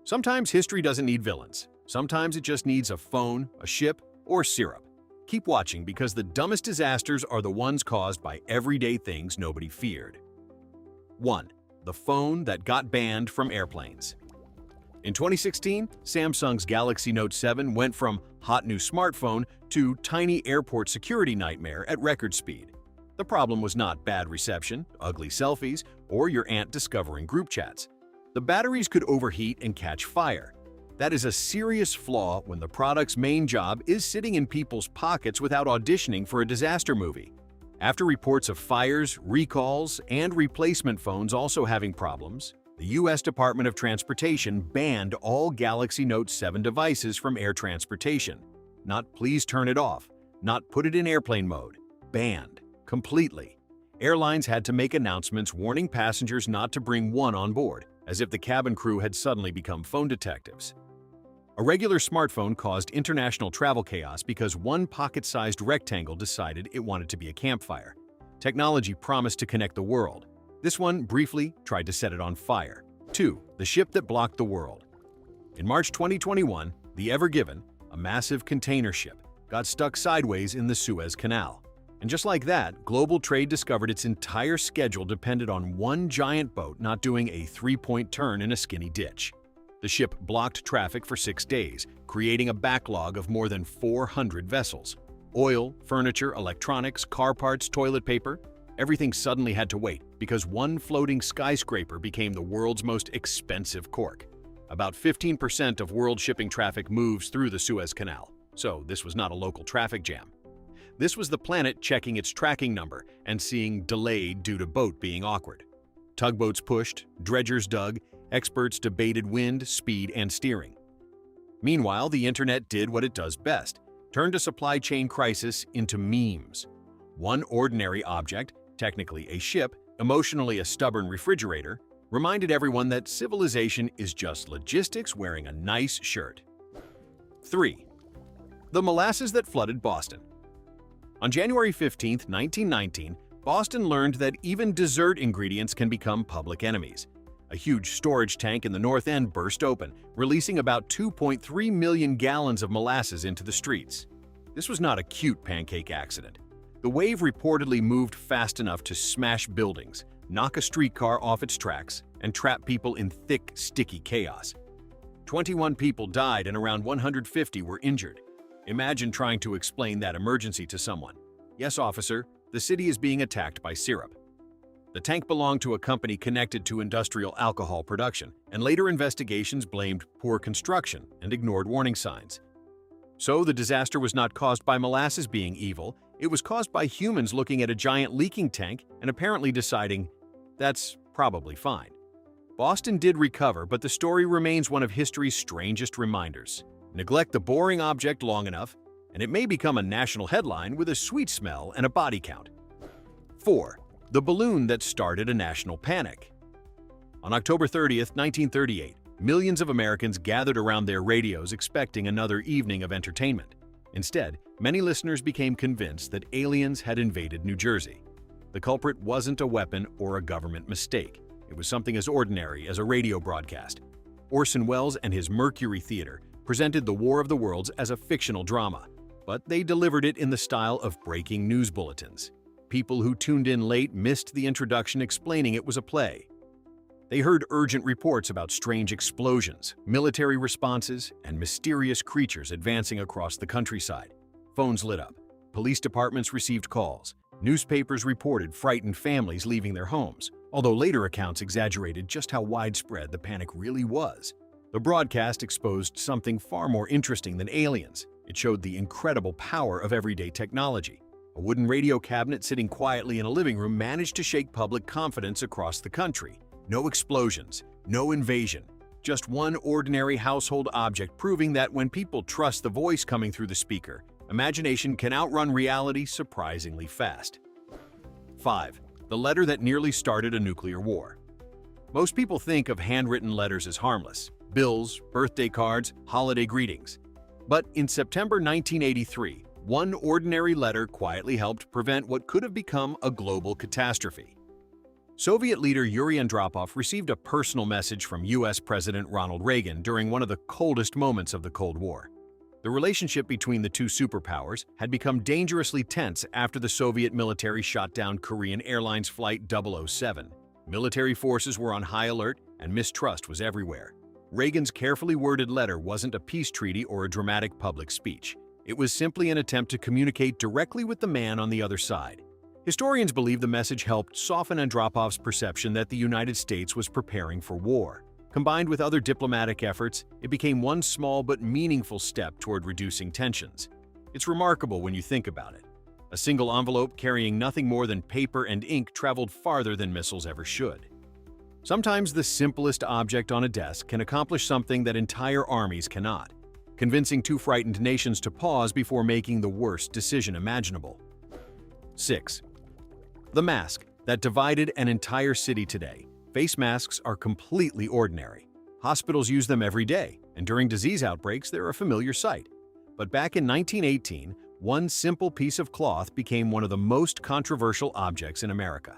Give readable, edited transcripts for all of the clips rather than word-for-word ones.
Sometimes history doesn't need villains. Sometimes it just needs a phone, a ship, or syrup. Keep watching because the dumbest disasters are the ones caused by everyday things nobody feared. 1. The phone that got banned from airplanes. In 2016, Samsung's Galaxy Note 7 went from hot new smartphone to tiny airport security nightmare at record speed. The problem was not bad reception, ugly selfies, or your aunt discovering group chats. The batteries could overheat and catch fire. That is a serious flaw when the product's main job is sitting in people's pockets without auditioning for a disaster movie. After reports of fires, recalls, and replacement phones also having problems, the U.S. Department of Transportation banned all Galaxy Note 7 devices from air transportation. Not please turn it off, not put it in airplane mode. Banned. Completely. Airlines had to make announcements warning passengers not to bring one on board, as if the cabin crew had suddenly become phone detectives. A regular smartphone caused international travel chaos because one pocket-sized rectangle decided it wanted to be a campfire. Technology promised to connect the world. This one briefly tried to set it on fire. 2. The ship that blocked the world. In March 2021, the Ever Given, a massive container ship, got stuck sideways in the Suez Canal. And just like that, global trade discovered its entire schedule depended on one giant boat not doing a three-point turn in a skinny ditch. The ship blocked traffic for 6 days, creating a backlog of more than 400 vessels. Oil, furniture, electronics, car parts, toilet paper, everything suddenly had to wait because one floating skyscraper became the world's most expensive cork. About 15% of world shipping traffic moves through the Suez Canal, so this was not a local traffic jam. This was the planet checking its tracking number and seeing delayed due to boat being awkward. Tugboats pushed, dredgers dug, experts debated wind, speed, and steering. Meanwhile, the internet did what it does best, turned a supply chain crisis into memes. One ordinary object, technically a ship, emotionally a stubborn refrigerator, reminded everyone that civilization is just logistics wearing a nice shirt. 3. The molasses that flooded Boston. On January 15, 1919, Boston learned that even dessert ingredients can become public enemies. A huge storage tank in the North End burst open, releasing about 2.3 million gallons of molasses into the streets. This was not a cute pancake accident. The wave reportedly moved fast enough to smash buildings, knock a streetcar off its tracks, and trap people in thick, sticky chaos. 21 people died and around 150 were injured. Imagine trying to explain that emergency to someone. Yes, officer, the city is being attacked by syrup. The tank belonged to a company connected to industrial alcohol production, and later investigations blamed poor construction and ignored warning signs. So the disaster was not caused by molasses being evil, it was caused by humans looking at a giant leaking tank and apparently deciding, that's probably fine. Boston did recover, but the story remains one of history's strangest reminders. Neglect the boring object long enough, and it may become a national headline with a sweet smell and a body count. 4. The balloon that started a national panic. On October 30, 1938, millions of Americans gathered around their radios expecting another evening of entertainment. Instead, many listeners became convinced that aliens had invaded New Jersey. The culprit wasn't a weapon or a government mistake. It was something as ordinary as a radio broadcast. Orson Welles and his Mercury Theater presented the War of the Worlds as a fictional drama, but they delivered it in the style of breaking news bulletins. People who tuned in late missed the introduction explaining it was a play. They heard urgent reports about strange explosions, military responses, and mysterious creatures advancing across the countryside. Phones lit up. Police departments received calls. Newspapers reported frightened families leaving their homes, although later accounts exaggerated just how widespread the panic really was. The broadcast exposed something far more interesting than aliens. It showed the incredible power of everyday technology. A wooden radio cabinet sitting quietly in a living room managed to shake public confidence across the country. No explosions, no invasion, just one ordinary household object proving that when people trust the voice coming through the speaker, imagination can outrun reality surprisingly fast. 5. The letter that nearly started a nuclear war. Most people think of handwritten letters as harmless. Bills, birthday cards, holiday greetings. But in September 1983, one ordinary letter quietly helped prevent what could have become a global catastrophe. Soviet leader Yuri Andropov received a personal message from U.S. President Ronald Reagan during one of the coldest moments of the Cold War. The relationship between the two superpowers had become dangerously tense after the Soviet military shot down Korean Airlines Flight 007. Military forces were on high alert, and mistrust was everywhere. Reagan's carefully worded letter wasn't a peace treaty or a dramatic public speech. It was simply an attempt to communicate directly with the man on the other side. Historians believe the message helped soften Andropov's perception that the United States was preparing for war. Combined with other diplomatic efforts, it became one small but meaningful step toward reducing tensions. It's remarkable when you think about it. A single envelope carrying nothing more than paper and ink traveled farther than missiles ever should. Sometimes the simplest object on a desk can accomplish something that entire armies cannot, convincing two frightened nations to pause before making the worst decision imaginable. 6. The mask that divided an entire city today. Face masks are completely ordinary. Hospitals use them every day, and during disease outbreaks, they're a familiar sight. But back in 1918, one simple piece of cloth became one of the most controversial objects in America.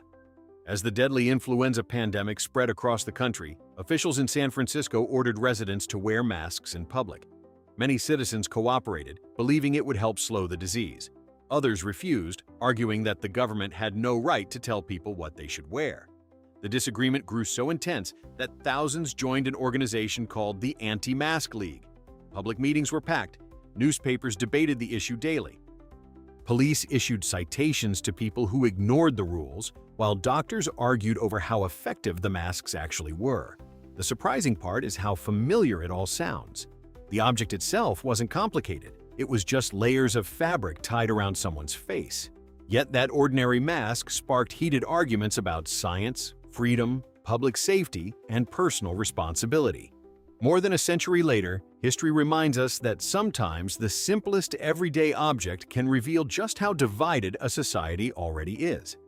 As the deadly influenza pandemic spread across the country, officials in San Francisco ordered residents to wear masks in public. Many citizens cooperated, believing it would help slow the disease. Others refused, arguing that the government had no right to tell people what they should wear. The disagreement grew so intense that thousands joined an organization called the Anti-Mask League. Public meetings were packed. Newspapers debated the issue daily. Police issued citations to people who ignored the rules, while doctors argued over how effective the masks actually were. The surprising part is how familiar it all sounds. The object itself wasn't complicated. It was just layers of fabric tied around someone's face. Yet that ordinary mask sparked heated arguments about science, freedom, public safety, and personal responsibility. More than a century later, history reminds us that sometimes the simplest everyday object can reveal just how divided a society already is.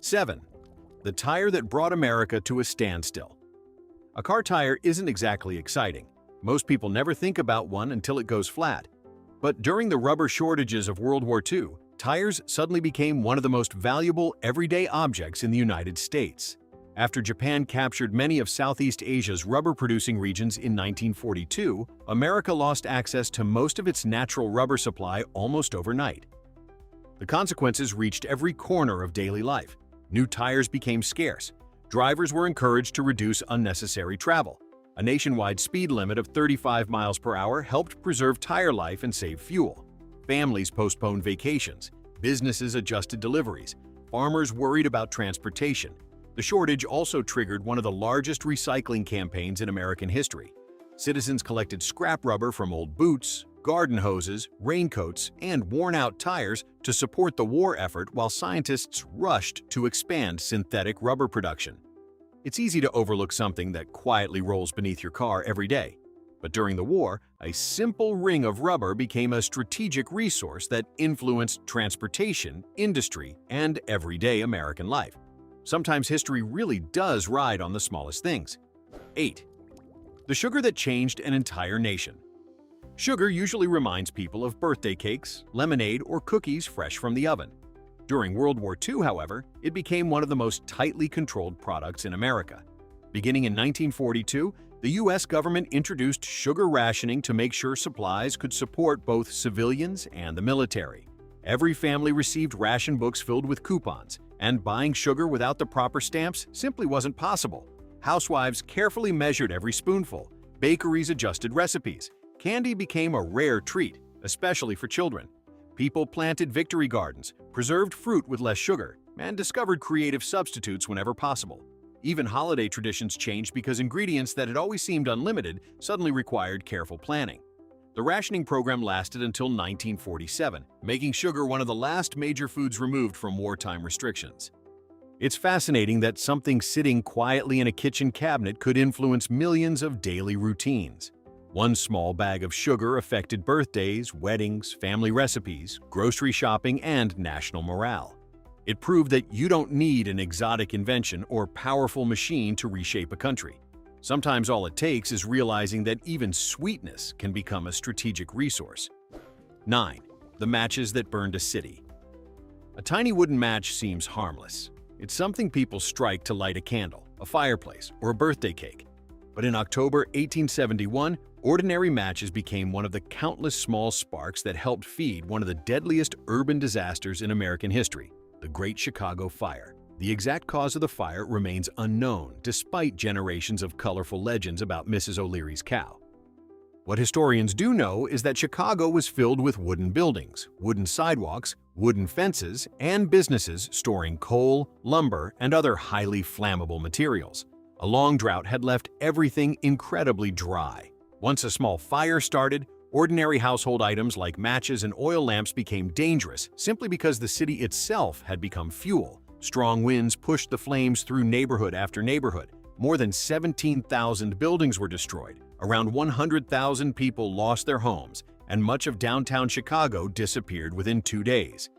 7. The tire that brought America to a standstill. A car tire isn't exactly exciting. Most people never think about one until it goes flat. But during the rubber shortages of World War II, tires suddenly became one of the most valuable everyday objects in the United States. After Japan captured many of Southeast Asia's rubber-producing regions in 1942, America lost access to most of its natural rubber supply almost overnight. The consequences reached every corner of daily life. New tires became scarce. Drivers were encouraged to reduce unnecessary travel. A nationwide speed limit of 35 miles per hour helped preserve tire life and save fuel. Families postponed vacations. Businesses adjusted deliveries. Farmers worried about transportation. The shortage also triggered one of the largest recycling campaigns in American history. Citizens collected scrap rubber from old boots, garden hoses, raincoats, and worn-out tires to support the war effort while scientists rushed to expand synthetic rubber production. It's easy to overlook something that quietly rolls beneath your car every day. But during the war, a simple ring of rubber became a strategic resource that influenced transportation, industry, and everyday American life. Sometimes history really does ride on the smallest things. 8. The sugar that changed an entire nation. Sugar usually reminds people of birthday cakes, lemonade, or cookies fresh from the oven. During World War II, however, it became one of the most tightly controlled products in America. Beginning in 1942, the U.S. government introduced sugar rationing to make sure supplies could support both civilians and the military. Every family received ration books filled with coupons, and buying sugar without the proper stamps simply wasn't possible. Housewives carefully measured every spoonful. Bakeries adjusted recipes. Candy became a rare treat, especially for children. People planted victory gardens, preserved fruit with less sugar, and discovered creative substitutes whenever possible. Even holiday traditions changed because ingredients that had always seemed unlimited suddenly required careful planning. The rationing program lasted until 1947, making sugar one of the last major foods removed from wartime restrictions. It's fascinating that something sitting quietly in a kitchen cabinet could influence millions of daily routines. One small bag of sugar affected birthdays, weddings, family recipes, grocery shopping, and national morale. It proved that you don't need an exotic invention or powerful machine to reshape a country. Sometimes all it takes is realizing that even sweetness can become a strategic resource. 9. The matches that burned a city. A tiny wooden match seems harmless. It's something people strike to light a candle, a fireplace, or a birthday cake. But in October 1871, ordinary matches became one of the countless small sparks that helped feed one of the deadliest urban disasters in American history, the Great Chicago Fire. The exact cause of the fire remains unknown, despite generations of colorful legends about Mrs. O'Leary's cow. What historians do know is that Chicago was filled with wooden buildings, wooden sidewalks, wooden fences, and businesses storing coal, lumber, and other highly flammable materials. A long drought had left everything incredibly dry. Once a small fire started, ordinary household items like matches and oil lamps became dangerous simply because the city itself had become fuel. Strong winds pushed the flames through neighborhood after neighborhood. More than 17,000 buildings were destroyed. Around 100,000 people lost their homes, and much of downtown Chicago disappeared within 2 days.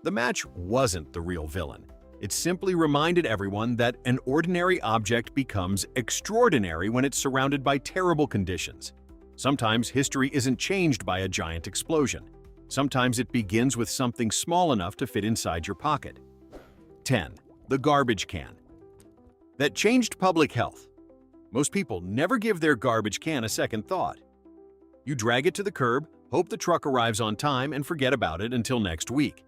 The match wasn't the real villain. It simply reminded everyone that an ordinary object becomes extraordinary when it's surrounded by terrible conditions. Sometimes history isn't changed by a giant explosion. Sometimes it begins with something small enough to fit inside your pocket. 10. The garbage can. That changed public health. Most people never give their garbage can a second thought. You drag it to the curb, hope the truck arrives on time, and forget about it until next week.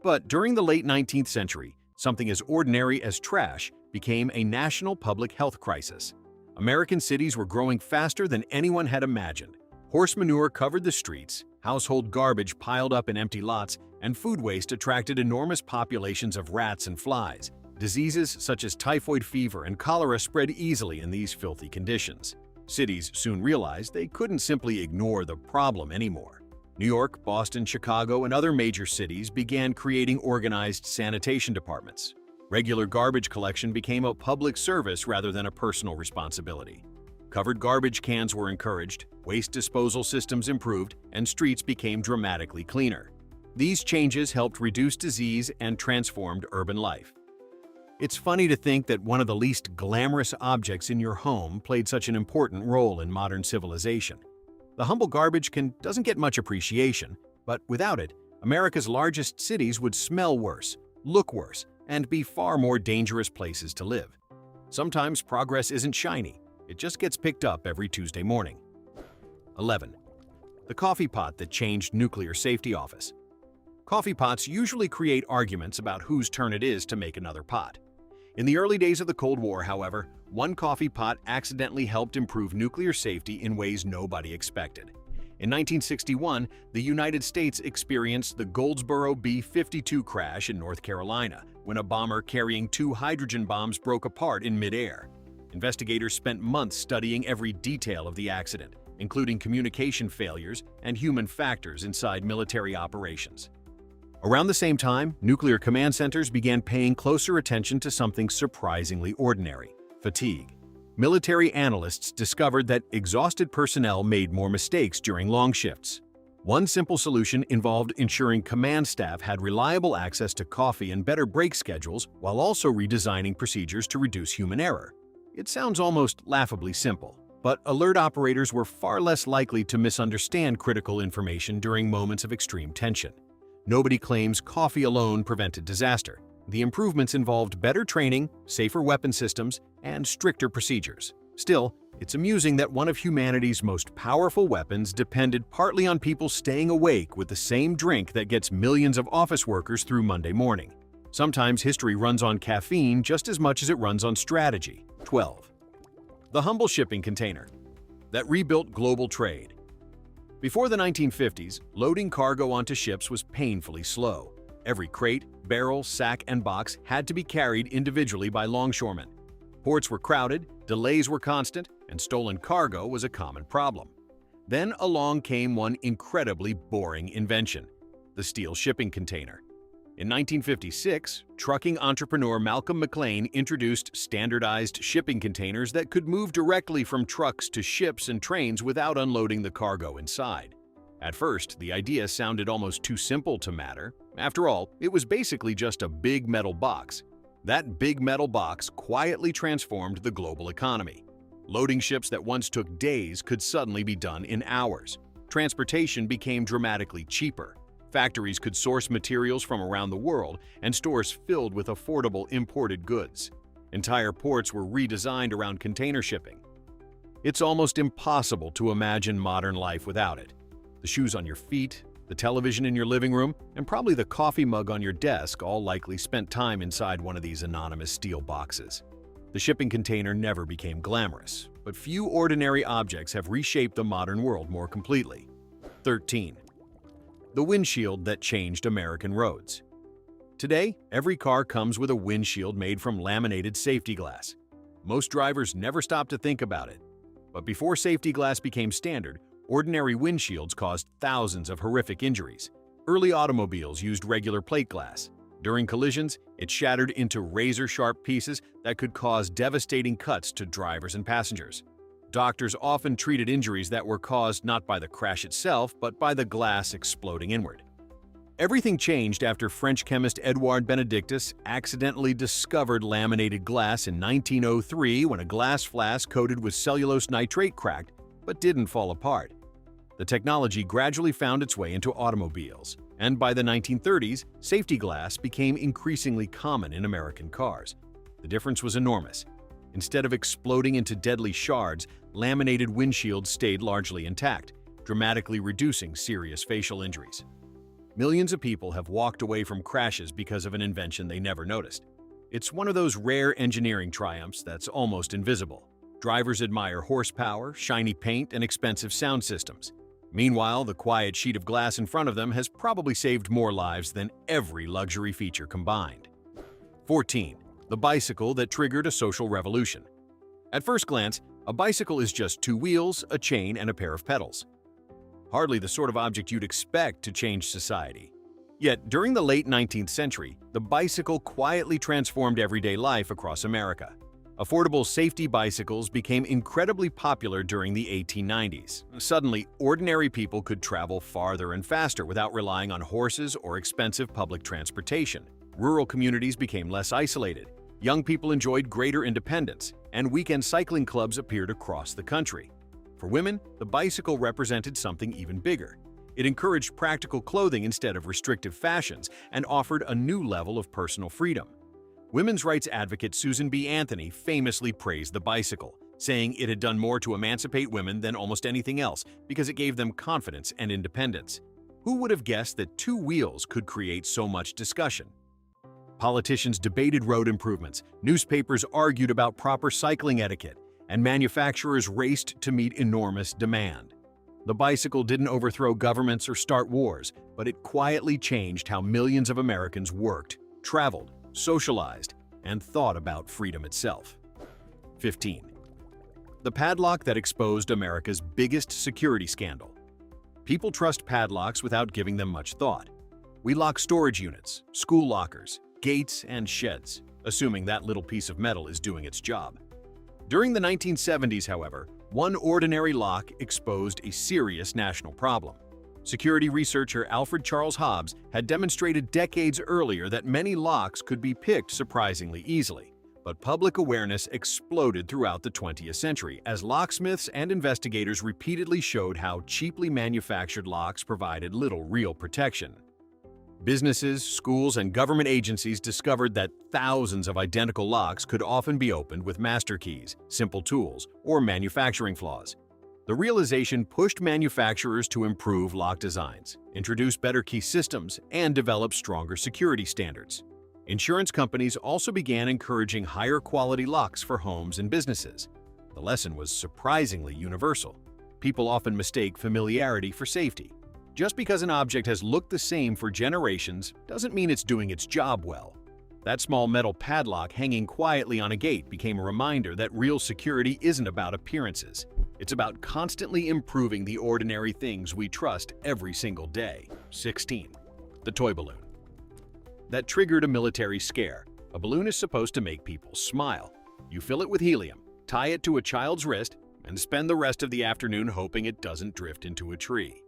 But during the late 19th century, something as ordinary as trash became a national public health crisis. American cities were growing faster than anyone had imagined. Horse manure covered the streets, household garbage piled up in empty lots, and food waste attracted enormous populations of rats and flies. Diseases such as typhoid fever and cholera spread easily in these filthy conditions. Cities soon realized they couldn't simply ignore the problem anymore. New York, Boston, Chicago, and other major cities began creating organized sanitation departments. Regular garbage collection became a public service rather than a personal responsibility. Covered garbage cans were encouraged, waste disposal systems improved, and streets became dramatically cleaner. These changes helped reduce disease and transformed urban life. It's funny to think that one of the least glamorous objects in your home played such an important role in modern civilization. The humble garbage can doesn't get much appreciation, but without it, America's largest cities would smell worse, look worse, and be far more dangerous places to live. Sometimes progress isn't shiny. It just gets picked up every Tuesday morning. 11. The coffee pot that changed nuclear safety office. Coffee pots usually create arguments about whose turn it is to make another pot. In the early days of the Cold War, however, one coffee pot accidentally helped improve nuclear safety in ways nobody expected. In 1961, the United States experienced the Goldsboro B-52 crash in North Carolina, when a bomber carrying 2 hydrogen bombs broke apart in midair. Investigators spent months studying every detail of the accident, including communication failures and human factors inside military operations. Around the same time, nuclear command centers began paying closer attention to something surprisingly ordinary: fatigue. Military analysts discovered that exhausted personnel made more mistakes during long shifts. One simple solution involved ensuring command staff had reliable access to coffee and better break schedules while also redesigning procedures to reduce human error. It sounds almost laughably simple, but alert operators were far less likely to misunderstand critical information during moments of extreme tension. Nobody claims coffee alone prevented disaster. The improvements involved better training, safer weapon systems, and stricter procedures. Still, it's amusing that one of humanity's most powerful weapons depended partly on people staying awake with the same drink that gets millions of office workers through Monday morning. Sometimes history runs on caffeine just as much as it runs on strategy. 12. The humble shipping container that rebuilt global trade. Before the 1950s, loading cargo onto ships was painfully slow. Every crate, barrel, sack, and box had to be carried individually by longshoremen. Ports were crowded, delays were constant, and stolen cargo was a common problem. Then along came one incredibly boring invention: the steel shipping container. In 1956, trucking entrepreneur Malcolm McLean introduced standardized shipping containers that could move directly from trucks to ships and trains without unloading the cargo inside. At first, the idea sounded almost too simple to matter. After all, it was basically just a big metal box. That big metal box quietly transformed the global economy. Loading ships that once took days could suddenly be done in hours. Transportation became dramatically cheaper. Factories could source materials from around the world and stores filled with affordable imported goods. Entire ports were redesigned around container shipping. It's almost impossible to imagine modern life without it. The shoes on your feet, the television in your living room, and probably the coffee mug on your desk all likely spent time inside one of these anonymous steel boxes. The shipping container never became glamorous, but few ordinary objects have reshaped the modern world more completely. 13. The windshield that changed American roads. Today, every car comes with a windshield made from laminated safety glass. Most drivers never stop to think about it. But before safety glass became standard, ordinary windshields caused thousands of horrific injuries. Early automobiles used regular plate glass. During collisions, it shattered into razor-sharp pieces that could cause devastating cuts to drivers and passengers. Doctors often treated injuries that were caused not by the crash itself, but by the glass exploding inward. Everything changed after French chemist Edouard Benedictus accidentally discovered laminated glass in 1903 when a glass flask coated with cellulose nitrate cracked, but didn't fall apart. The technology gradually found its way into automobiles, and by the 1930s, safety glass became increasingly common in American cars. The difference was enormous. Instead of exploding into deadly shards, laminated windshields stayed largely intact, dramatically reducing serious facial injuries. Millions of people have walked away from crashes because of an invention they never noticed. It's one of those rare engineering triumphs that's almost invisible. Drivers admire horsepower, shiny paint, and expensive sound systems. Meanwhile, the quiet sheet of glass in front of them has probably saved more lives than every luxury feature combined. 14. The bicycle that triggered a social revolution. At first glance, a bicycle is just two wheels, a chain, and a pair of pedals. Hardly the sort of object you'd expect to change society. Yet, during the late 19th century, the bicycle quietly transformed everyday life across America. Affordable safety bicycles became incredibly popular during the 1890s. Suddenly, ordinary people could travel farther and faster without relying on horses or expensive public transportation. Rural communities became less isolated. Young people enjoyed greater independence, and weekend cycling clubs appeared across the country. For women, the bicycle represented something even bigger. It encouraged practical clothing instead of restrictive fashions and offered a new level of personal freedom. Women's rights advocate Susan B. Anthony famously praised the bicycle, saying it had done more to emancipate women than almost anything else because it gave them confidence and independence. Who would have guessed that two wheels could create so much discussion? Politicians debated road improvements, newspapers argued about proper cycling etiquette, and manufacturers raced to meet enormous demand. The bicycle didn't overthrow governments or start wars, but it quietly changed how millions of Americans worked, traveled, socialized, and thought about freedom itself. 15. The padlock that exposed America's biggest security scandal. People trust padlocks without giving them much thought. We lock storage units, school lockers, gates, and sheds, assuming that little piece of metal is doing its job. During the 1970s, however, one ordinary lock exposed a serious national problem. Security researcher Alfred Charles Hobbs had demonstrated decades earlier that many locks could be picked surprisingly easily. But public awareness exploded throughout the 20th century as locksmiths and investigators repeatedly showed how cheaply manufactured locks provided little real protection. Businesses, schools, and government agencies discovered that thousands of identical locks could often be opened with master keys, simple tools, or manufacturing flaws. The realization pushed manufacturers to improve lock designs, introduce better key systems, and develop stronger security standards. Insurance companies also began encouraging higher quality locks for homes and businesses. The lesson was surprisingly universal. People often mistake familiarity for safety. Just because an object has looked the same for generations doesn't mean it's doing its job well. That small metal padlock hanging quietly on a gate became a reminder that real security isn't about appearances. It's about constantly improving the ordinary things we trust every single day. 16. The toy balloon. That triggered a military scare. A balloon is supposed to make people smile. You fill it with helium, tie it to a child's wrist, and spend the rest of the afternoon hoping it doesn't drift into a tree.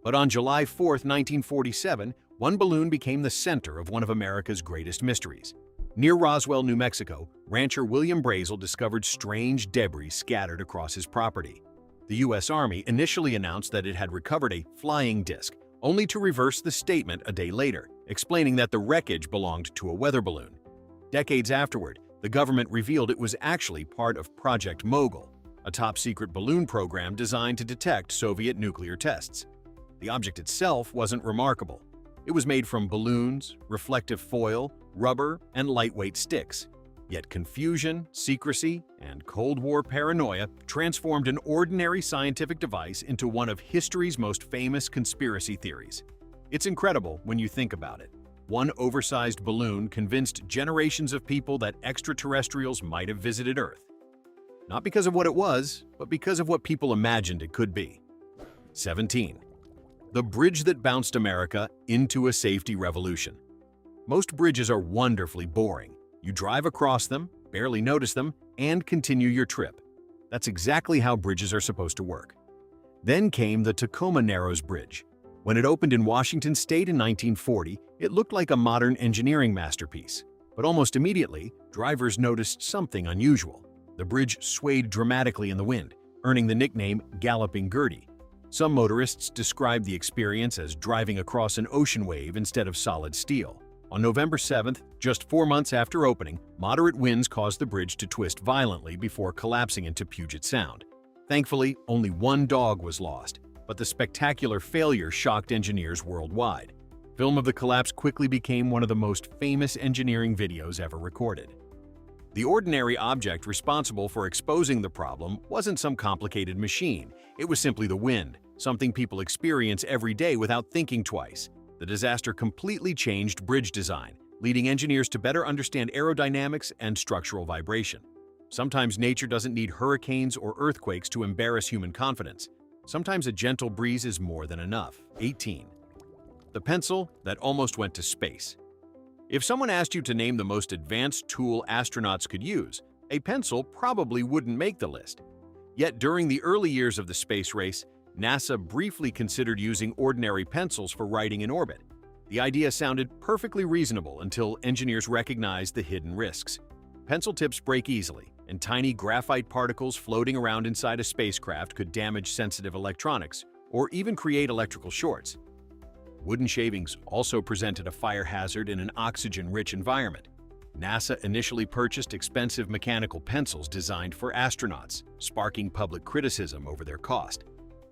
But on July 4, 1947, one balloon became the center of one of America's greatest mysteries. Near Roswell, New Mexico, rancher William Brazel discovered strange debris scattered across his property. The U.S. Army initially announced that it had recovered a flying disc, only to reverse the statement a day later, explaining that the wreckage belonged to a weather balloon. Decades afterward, the government revealed it was actually part of Project Mogul, a top-secret balloon program designed to detect Soviet nuclear tests. The object itself wasn't remarkable. It was made from balloons, reflective foil, rubber, and lightweight sticks. Yet confusion, secrecy, and Cold War paranoia transformed an ordinary scientific device into one of history's most famous conspiracy theories. It's incredible when you think about it. One oversized balloon convinced generations of people that extraterrestrials might have visited Earth. Not because of what it was, but because of what people imagined it could be. 17. The bridge that bounced America into a safety revolution. Most bridges are wonderfully boring. You drive across them, barely notice them, and continue your trip. That's exactly how bridges are supposed to work. Then came the Tacoma Narrows Bridge. When it opened in Washington State in 1940, it looked like a modern engineering masterpiece. But almost immediately, drivers noticed something unusual. The bridge swayed dramatically in the wind, earning the nickname Galloping Gertie. Some motorists described the experience as driving across an ocean wave instead of solid steel. On November 7th, just 4 months after opening, moderate winds caused the bridge to twist violently before collapsing into Puget Sound. Thankfully, only one dog was lost, but the spectacular failure shocked engineers worldwide. Film of the collapse quickly became one of the most famous engineering videos ever recorded. The ordinary object responsible for exposing the problem wasn't some complicated machine. It was simply the wind, something people experience every day without thinking twice. The disaster completely changed bridge design, leading engineers to better understand aerodynamics and structural vibration. Sometimes nature doesn't need hurricanes or earthquakes to embarrass human confidence. Sometimes a gentle breeze is more than enough. 18. The pencil that almost went to space. If someone asked you to name the most advanced tool astronauts could use, a pencil probably wouldn't make the list. Yet during the early years of the space race, NASA briefly considered using ordinary pencils for writing in orbit. The idea sounded perfectly reasonable until engineers recognized the hidden risks. Pencil tips break easily, and tiny graphite particles floating around inside a spacecraft could damage sensitive electronics or even create electrical shorts. Wooden shavings also presented a fire hazard in an oxygen-rich environment. NASA initially purchased expensive mechanical pencils designed for astronauts, sparking public criticism over their cost.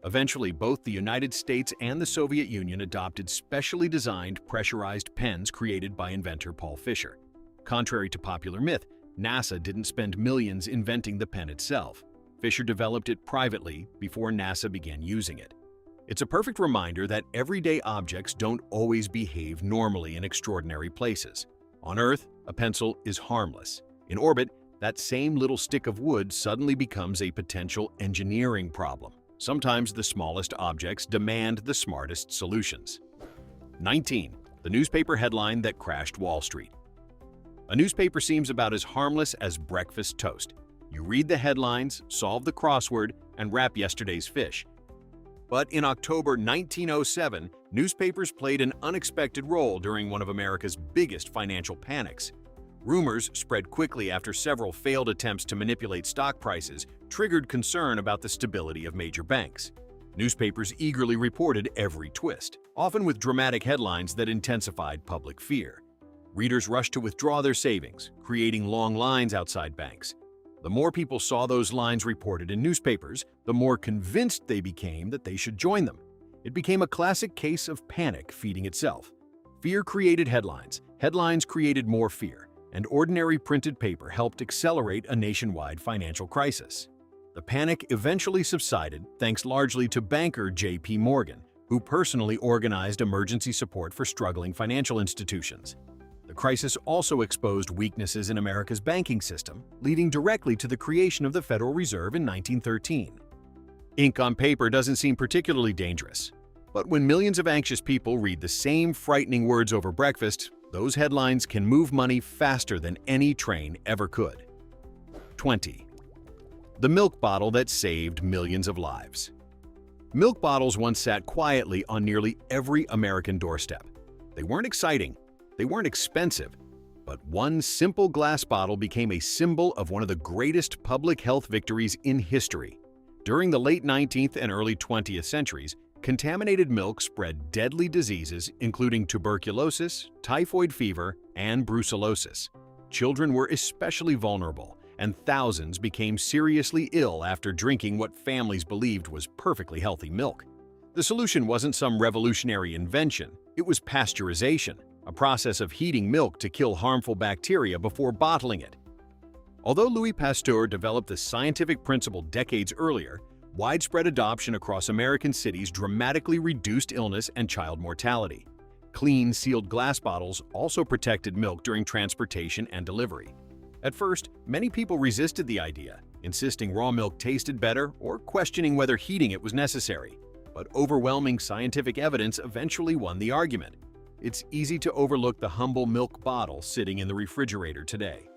Eventually, both the United States and the Soviet Union adopted specially designed pressurized pens created by inventor Paul Fisher. Contrary to popular myth, NASA didn't spend millions inventing the pen itself. Fisher developed it privately before NASA began using it. It's a perfect reminder that everyday objects don't always behave normally in extraordinary places. On Earth, a pencil is harmless. In orbit, that same little stick of wood suddenly becomes a potential engineering problem. Sometimes the smallest objects demand the smartest solutions. 19. The newspaper headline that crashed Wall Street. A newspaper seems about as harmless as breakfast toast. You read the headlines, solve the crossword, and wrap yesterday's fish. But in October 1907, newspapers played an unexpected role during one of America's biggest financial panics. Rumors spread quickly after several failed attempts to manipulate stock prices triggered concern about the stability of major banks. Newspapers eagerly reported every twist, often with dramatic headlines that intensified public fear. Readers rushed to withdraw their savings, creating long lines outside banks. The more people saw those lines reported in newspapers, the more convinced they became that they should join them. It became a classic case of panic feeding itself. Fear created headlines, headlines created more fear, and ordinary printed paper helped accelerate a nationwide financial crisis. The panic eventually subsided thanks largely to banker J.P. Morgan, who personally organized emergency support for struggling financial institutions. The crisis also exposed weaknesses in America's banking system, leading directly to the creation of the Federal Reserve in 1913. Ink on paper doesn't seem particularly dangerous, but when millions of anxious people read the same frightening words over breakfast, those headlines can move money faster than any train ever could. 20. The milk bottle that saved millions of lives. Milk bottles once sat quietly on nearly every American doorstep. They weren't exciting, they weren't expensive, but one simple glass bottle became a symbol of one of the greatest public health victories in history. During the late 19th and early 20th centuries, Contaminated milk spread deadly diseases including tuberculosis, typhoid fever, and brucellosis. Children were especially vulnerable, and thousands became seriously ill after drinking what families believed was perfectly healthy milk. The solution wasn't some revolutionary invention, it was pasteurization, a process of heating milk to kill harmful bacteria before bottling it. Although Louis Pasteur developed the scientific principle decades earlier, widespread adoption across American cities dramatically reduced illness and child mortality. Clean, sealed glass bottles also protected milk during transportation and delivery. At first, many people resisted the idea, insisting raw milk tasted better or questioning whether heating it was necessary. But overwhelming scientific evidence eventually won the argument. It's easy to overlook the humble milk bottle sitting in the refrigerator today.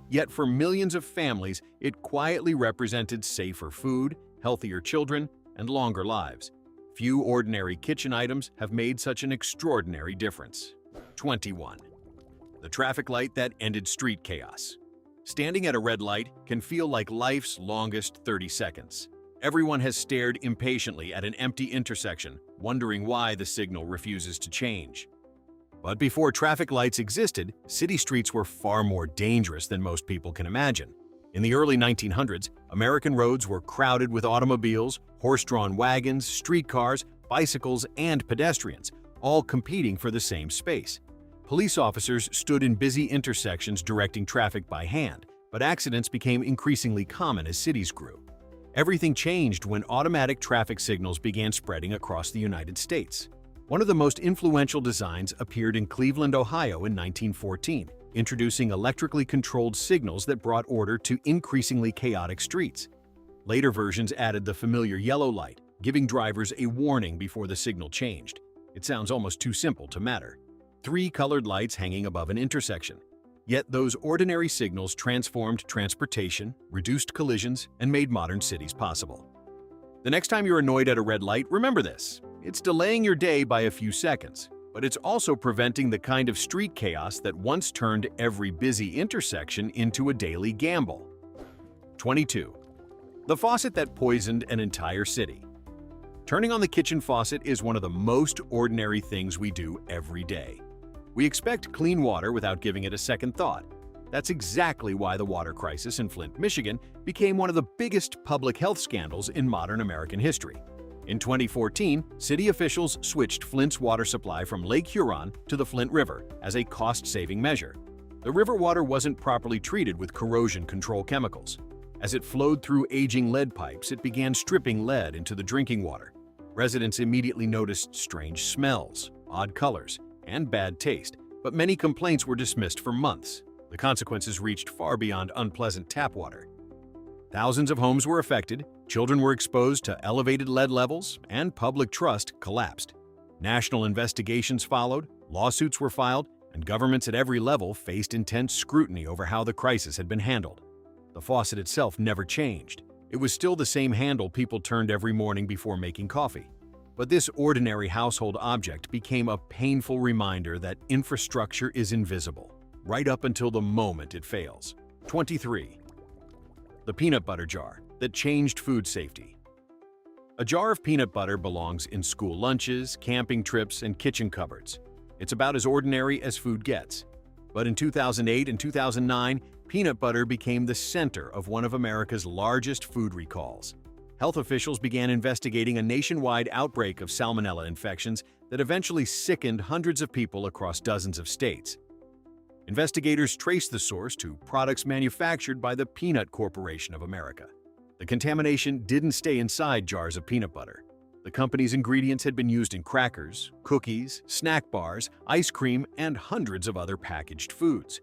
Yet for millions of families, it quietly represented safer food, healthier children, and longer lives. Few ordinary kitchen items have made such an extraordinary difference. 21. The traffic light that ended street chaos. Standing at a red light can feel like life's longest 30 seconds. Everyone has stared impatiently at an empty intersection, wondering why the signal refuses to change. But before traffic lights existed, city streets were far more dangerous than most people can imagine. In the early 1900s, American roads were crowded with automobiles, horse-drawn wagons, streetcars, bicycles, and pedestrians, all competing for the same space. Police officers stood in busy intersections directing traffic by hand, but accidents became increasingly common as cities grew. Everything changed when automatic traffic signals began spreading across the United States. One of the most influential designs appeared in Cleveland, Ohio in 1914, introducing electrically controlled signals that brought order to increasingly chaotic streets. Later versions added the familiar yellow light, giving drivers a warning before the signal changed. It sounds almost too simple to matter. 3 colored lights hanging above an intersection. Yet those ordinary signals transformed transportation, reduced collisions, and made modern cities possible. The next time you're annoyed at a red light, remember this. It's delaying your day by a few seconds, but it's also preventing the kind of street chaos that once turned every busy intersection into a daily gamble. 22. The faucet that poisoned an entire city. Turning on the kitchen faucet is one of the most ordinary things we do every day. We expect clean water without giving it a second thought. That's exactly why the water crisis in Flint, Michigan became one of the biggest public health scandals in modern American history. In 2014, city officials switched Flint's water supply from Lake Huron to the Flint River as a cost-saving measure. The river water wasn't properly treated with corrosion control chemicals. As it flowed through aging lead pipes, it began stripping lead into the drinking water. Residents immediately noticed strange smells, odd colors, and bad taste, but many complaints were dismissed for months. The consequences reached far beyond unpleasant tap water. Thousands of homes were affected, children were exposed to elevated lead levels, and public trust collapsed. National investigations followed, lawsuits were filed, and governments at every level faced intense scrutiny over how the crisis had been handled. The faucet itself never changed. It was still the same handle people turned every morning before making coffee. But this ordinary household object became a painful reminder that infrastructure is invisible, right up until the moment it fails. 23. The peanut butter jar that changed food safety. A jar of peanut butter belongs in school lunches, camping trips, and kitchen cupboards. It's about as ordinary as food gets. But in 2008 and 2009, peanut butter became the center of one of America's largest food recalls. Health officials began investigating a nationwide outbreak of salmonella infections that eventually sickened hundreds of people across dozens of states. Investigators traced the source to products manufactured by the Peanut Corporation of America. The contamination didn't stay inside jars of peanut butter. The company's ingredients had been used in crackers, cookies, snack bars, ice cream, and hundreds of other packaged foods.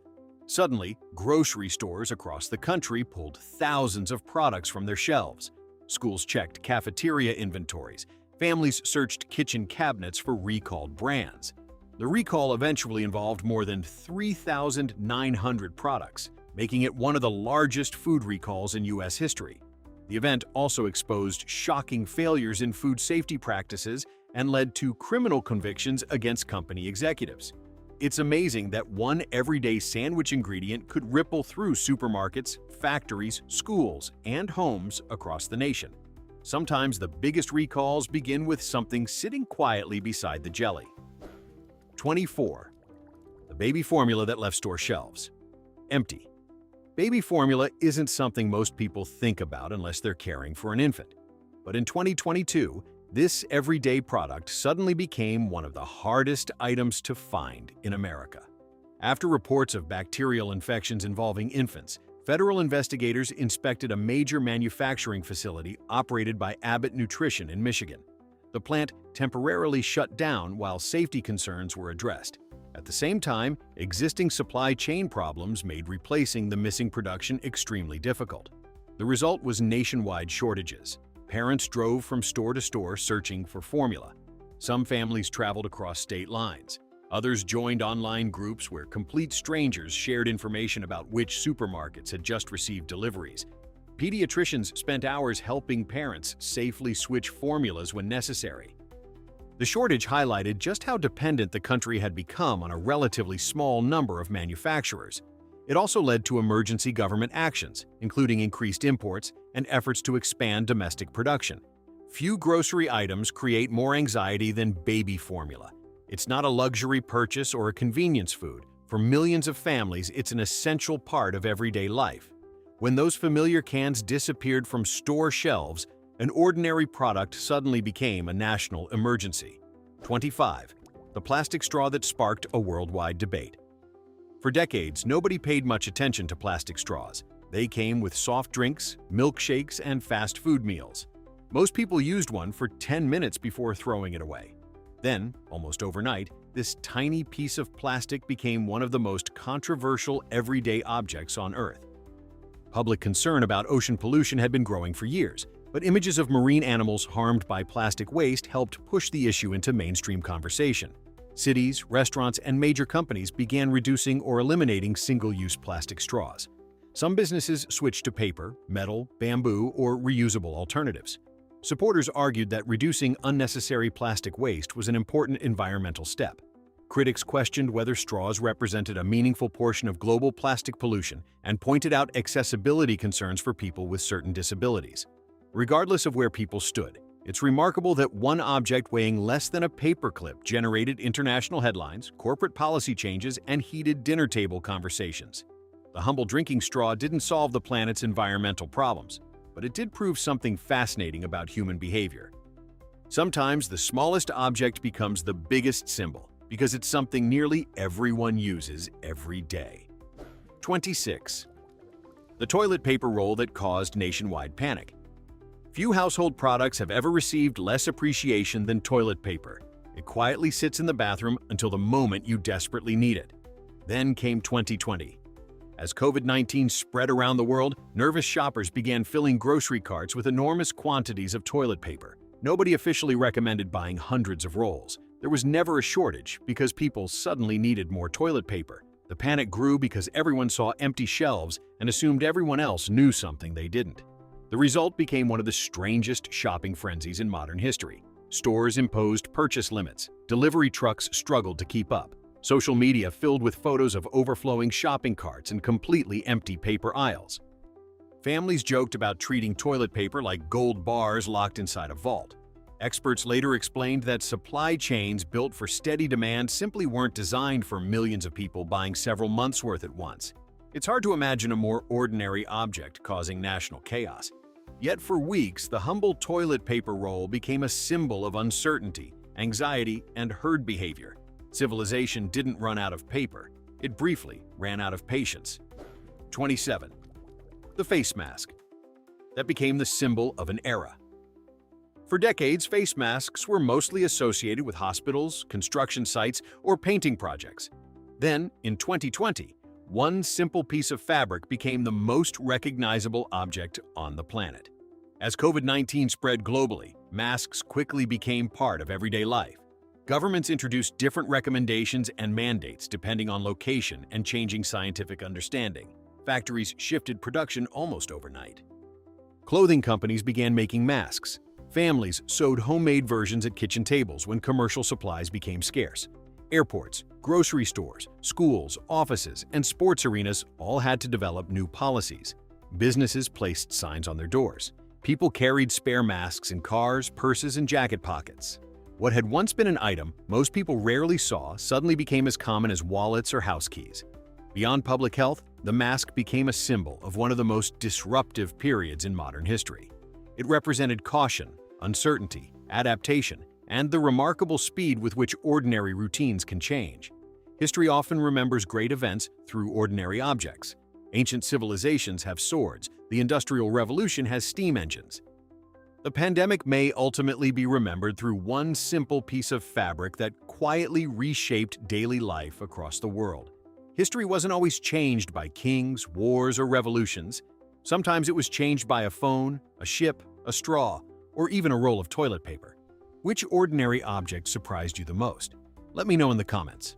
Suddenly, grocery stores across the country pulled thousands of products from their shelves. Schools checked cafeteria inventories. Families searched kitchen cabinets for recalled brands. The recall eventually involved more than 3,900 products, making it one of the largest food recalls in U.S. history. The event also exposed shocking failures in food safety practices and led to criminal convictions against company executives. It's amazing that one everyday sandwich ingredient could ripple through supermarkets, factories, schools, and homes across the nation. Sometimes the biggest recalls begin with something sitting quietly beside the jelly. 24. The baby formula that left store shelves empty. Baby formula isn't something most people think about unless they're caring for an infant. But in 2022, this everyday product suddenly became one of the hardest items to find in America. After reports of bacterial infections involving infants, federal investigators inspected a major manufacturing facility operated by Abbott Nutrition in Michigan. The plant temporarily shut down while safety concerns were addressed. At the same time, existing supply chain problems made replacing the missing production extremely difficult. The result was nationwide shortages. Parents drove from store to store searching for formula. Some families traveled across state lines. Others joined online groups where complete strangers shared information about which supermarkets had just received deliveries. Pediatricians spent hours helping parents safely switch formulas when necessary. The shortage highlighted just how dependent the country had become on a relatively small number of manufacturers. It also led to emergency government actions, including increased imports and efforts to expand domestic production. Few grocery items create more anxiety than baby formula. It's not a luxury purchase or a convenience food. For millions of families, it's an essential part of everyday life. When those familiar cans disappeared from store shelves, an ordinary product suddenly became a national emergency. 25. The plastic straw that sparked a worldwide debate. For decades, nobody paid much attention to plastic straws. They came with soft drinks, milkshakes, and fast food meals. Most people used one for 10 minutes before throwing it away. Then, almost overnight, this tiny piece of plastic became one of the most controversial everyday objects on Earth. Public concern about ocean pollution had been growing for years, but images of marine animals harmed by plastic waste helped push the issue into mainstream conversation. Cities, restaurants, and major companies began reducing or eliminating single-use plastic straws. Some businesses switched to paper, metal, bamboo, or reusable alternatives. Supporters argued that reducing unnecessary plastic waste was an important environmental step. Critics questioned whether straws represented a meaningful portion of global plastic pollution and pointed out accessibility concerns for people with certain disabilities. Regardless of where people stood, it's remarkable that one object weighing less than a paperclip generated international headlines, corporate policy changes, and heated dinner table conversations. The humble drinking straw didn't solve the planet's environmental problems, but it did prove something fascinating about human behavior. Sometimes the smallest object becomes the biggest symbol because it's something nearly everyone uses every day. 26. The toilet paper roll that caused nationwide panic. Few household products have ever received less appreciation than toilet paper. It quietly sits in the bathroom until the moment you desperately need it. Then came 2020. As COVID-19 spread around the world, nervous shoppers began filling grocery carts with enormous quantities of toilet paper. Nobody officially recommended buying hundreds of rolls. There was never a shortage because people suddenly needed more toilet paper. The panic grew because everyone saw empty shelves and assumed everyone else knew something they didn't. The result became one of the strangest shopping frenzies in modern history. Stores imposed purchase limits. Delivery trucks struggled to keep up. Social media filled with photos of overflowing shopping carts and completely empty paper aisles. Families joked about treating toilet paper like gold bars locked inside a vault. Experts later explained that supply chains built for steady demand simply weren't designed for millions of people buying several months' worth at once. It's hard to imagine a more ordinary object causing national chaos. Yet for weeks, the humble toilet paper roll became a symbol of uncertainty, anxiety, and herd behavior. Civilization didn't run out of paper. It briefly ran out of patience. 27. The face mask. That became the symbol of an era. For decades, face masks were mostly associated with hospitals, construction sites, or painting projects. Then, in 2020, one simple piece of fabric became the most recognizable object on the planet. As COVID-19 spread globally, masks quickly became part of everyday life. Governments introduced different recommendations and mandates depending on location and changing scientific understanding. Factories shifted production almost overnight. Clothing companies began making masks. Families sewed homemade versions at kitchen tables when commercial supplies became scarce. Airports, grocery stores, schools, offices, and sports arenas all had to develop new policies. Businesses placed signs on their doors. People carried spare masks in cars, purses, and jacket pockets. What had once been an item most people rarely saw suddenly became as common as wallets or house keys. Beyond public health, the mask became a symbol of one of the most disruptive periods in modern history. It represented caution, uncertainty, adaptation, and the remarkable speed with which ordinary routines can change. History often remembers great events through ordinary objects. Ancient civilizations have swords. The Industrial Revolution has steam engines. The pandemic may ultimately be remembered through one simple piece of fabric that quietly reshaped daily life across the world. History wasn't always changed by kings, wars, or revolutions. Sometimes it was changed by a phone, a ship, a straw, or even a roll of toilet paper. Which ordinary object surprised you the most? Let me know in the comments.